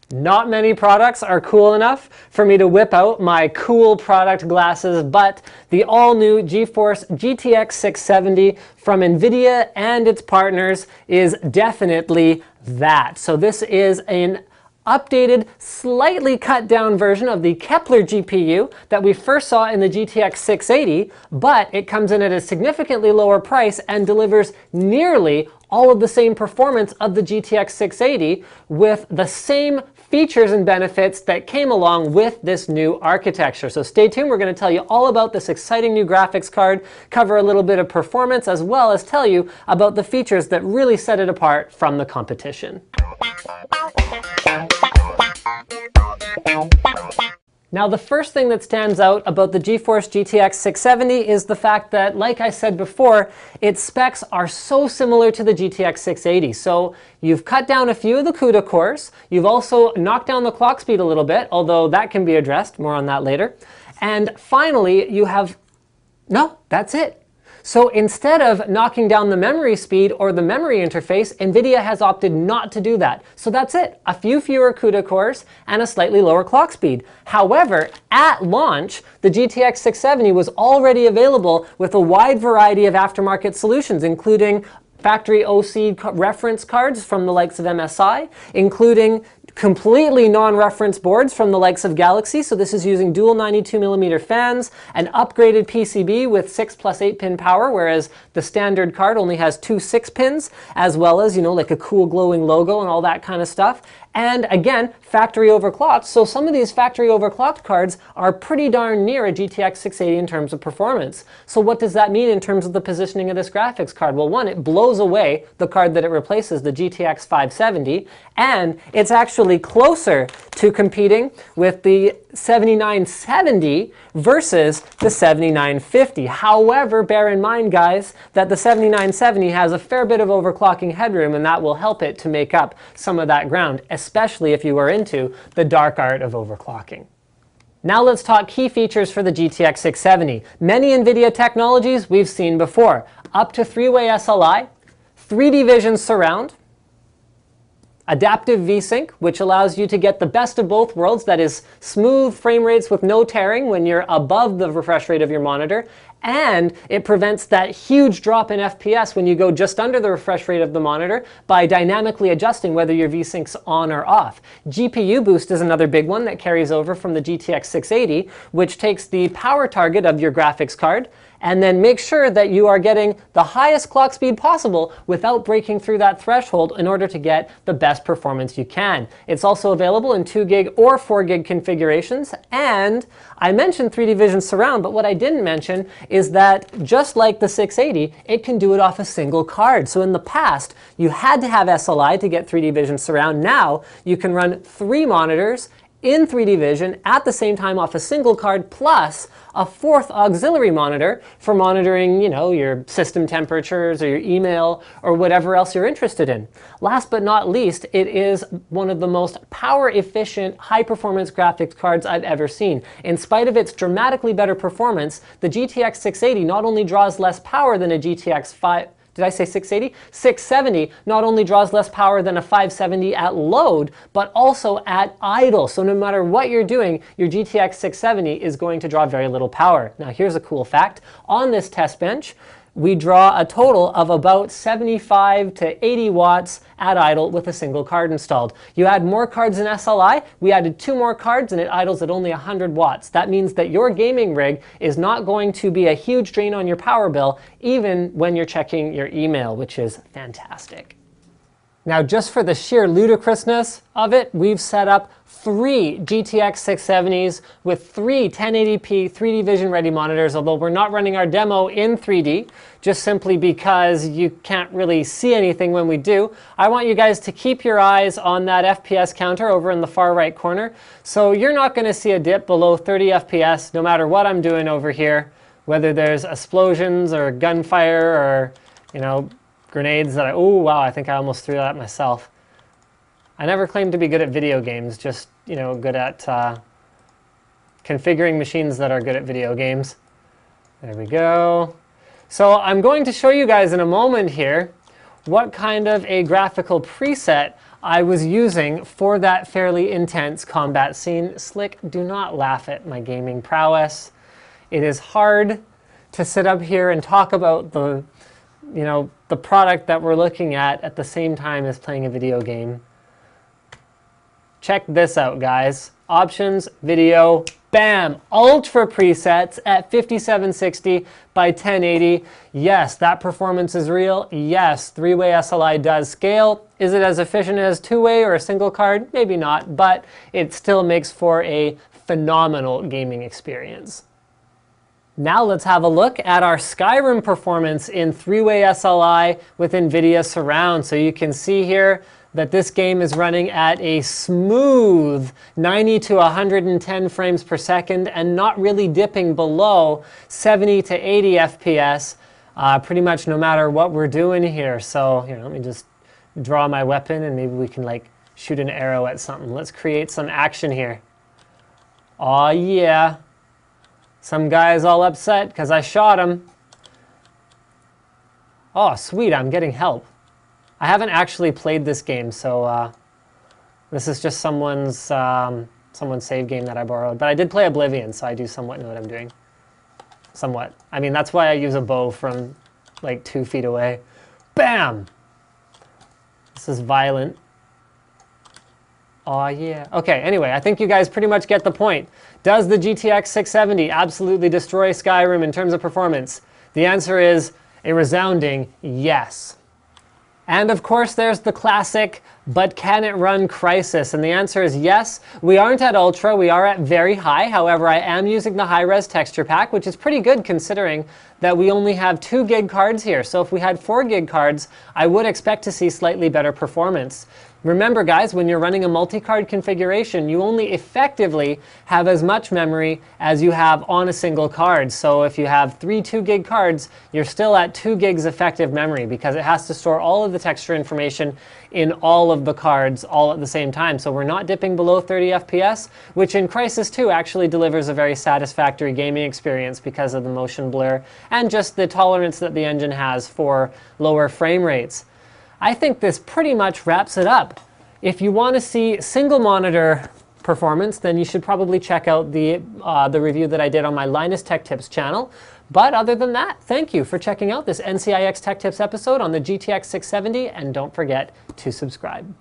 Not many products are cool enough for me to whip out my cool product glasses, but the all-new Geforce GTX 670 from Nvidia and its partners is definitely that. So this is an updated, slightly cut down version of the Kepler GPU that we first saw in the GTX 680, but it comes in at a significantly lower price and delivers nearly all of the same performance of the GTX 680 with the same features and benefits that came along with this new architecture. So stay tuned, we're going to tell you all about this exciting new graphics card, cover a little bit of performance, as well as tell you about the features that really set it apart from the competition. Now, the first thing that stands out about the Geforce GTX 670 is the fact that, like I said before, its specs are so similar to the GTX 680. So you've cut down a few of the CUDA cores. You've also knocked down the clock speed a little bit, although that can be addressed. More on that later. And finally, you have... No, that's it. So instead of knocking down the memory speed or the memory interface, Nvidia has opted not to do that. So that's it. A few fewer CUDA cores and a slightly lower clock speed. However, at launch, the GTX 670 was already available with a wide variety of aftermarket solutions, including factory OC reference cards from the likes of MSI, including completely non-reference boards from the likes of Galaxy. So this is using dual 92mm fans, an upgraded PCB with 6 plus 8 pin power, whereas the standard card only has 2 6-pins, as well as, like a cool glowing logo and all that kind of stuff. And again, factory overclocked. So some of these factory overclocked cards are pretty darn near a GTX 680 in terms of performance. So what does that mean in terms of the positioning of this graphics card? Well, one, it blows away the card that it replaces, the GTX 570, and it's actually closer to competing with the 7970 versus the 7950. However, bear in mind, guys, that the 7970 has a fair bit of overclocking headroom, and that will help it to make up some of that ground, especially if you are into the dark art of overclocking. Now let's talk key features for the GTX 670. Many Nvidia technologies we've seen before. Up to 3-way SLI, 3D Vision Surround, adaptive VSync, which allows you to get the best of both worlds, that is smooth frame rates with no tearing when you're above the refresh rate of your monitor, and it prevents that huge drop in FPS when you go just under the refresh rate of the monitor by dynamically adjusting whether your VSync's on or off. GPU boost is another big one that carries over from the GTX 680, which takes the power target of your graphics card and then make sure that you are getting the highest clock speed possible without breaking through that threshold in order to get the best performance you can. It's also available in 2 gig or 4 gig configurations, and I mentioned 3D Vision Surround, but what I didn't mention is that just like the 680, it can do it off a single card. So in the past, you had to have SLI to get 3D Vision Surround. Now you can run 3 monitors in 3D Vision at the same time off a single card, plus a 4th auxiliary monitor for monitoring, your system temperatures or your email or whatever else you're interested in. Last but not least, it is one of the most power efficient, high performance graphics cards I've ever seen. In spite of its dramatically better performance, the GTX 680 not only draws less power than a GTX 5, did I say 680? 670 not only draws less power than a 570 at load, but also at idle. So no matter what you're doing, your GTX 670 is going to draw very little power. Now here's a cool fact. On this test bench, we draw a total of about 75 to 80 watts at idle with a single card installed. You add more cards in SLI, we added 2 more cards and it idles at only 100 watts. That means that your gaming rig is not going to be a huge drain on your power bill, even when you're checking your email, which is fantastic. Now, just for the sheer ludicrousness of it, we've set up 3 GTX 670s with 3 1080p 3D Vision ready monitors, although we're not running our demo in 3D, just simply because you can't really see anything when we do. I want you guys to keep your eyes on that FPS counter over in the far right corner. So you're not going to see a dip below 30 FPS no matter what I'm doing over here, whether there's explosions or gunfire or, grenades that oh wow, I think I almost threw that myself. I never claimed to be good at video games, just, good at configuring machines that are good at video games. There we go. So I'm going to show you guys in a moment here what kind of a graphical preset I was using for that fairly intense combat scene. Slick, do not laugh at my gaming prowess. It is hard to sit up here and talk about the product that we're looking at the same time as playing a video game. Check this out, guys. Options, video, bam! Ultra presets at 5760 by 1080. Yes, that performance is real. Yes, three-way SLI does scale. Is it as efficient as two-way or a single card? Maybe not, but it still makes for a phenomenal gaming experience. Now let's have a look at our Skyrim performance in three-way SLI with Nvidia Surround. So you can see here that this game is running at a smooth 90 to 110 frames per second and not really dipping below 70 to 80 FPS pretty much no matter what we're doing here. So let me just draw my weapon and maybe we can like shoot an arrow at something. Let's create some action here. Oh yeah. Some guy's all upset because I shot him. Oh, sweet, I'm getting help. I haven't actually played this game, so this is just someone's save game that I borrowed. But I did play Oblivion, so I do somewhat know what I'm doing. Somewhat. I mean, that's why I use a bow from like 2 feet away. Bam! This is violent. Oh yeah. Okay, anyway, I think you guys pretty much get the point. Does the GTX 670 absolutely destroy Skyrim in terms of performance? The answer is a resounding yes. And of course there's the classic, but can it run Crisis? And the answer is yes. We aren't at Ultra, we are at very high. However, I am using the high-res texture pack, which is pretty good considering that we only have 2 gig cards here. So if we had 4 gig cards, I would expect to see slightly better performance. Remember guys, when you're running a multi-card configuration, you only effectively have as much memory as you have on a single card. So if you have 3 2 gig cards, you're still at 2 gigs effective memory because it has to store all of the texture information in all of the cards all at the same time. So we're not dipping below 30 FPS, which in Crysis 2 actually delivers a very satisfactory gaming experience because of the motion blur and just the tolerance that the engine has for lower frame rates. I think this pretty much wraps it up. If you want to see single monitor performance, then you should probably check out the review that I did on my Linus Tech Tips channel. But other than that, thank you for checking out this NCIX Tech Tips episode on the GTX 670, and don't forget to subscribe.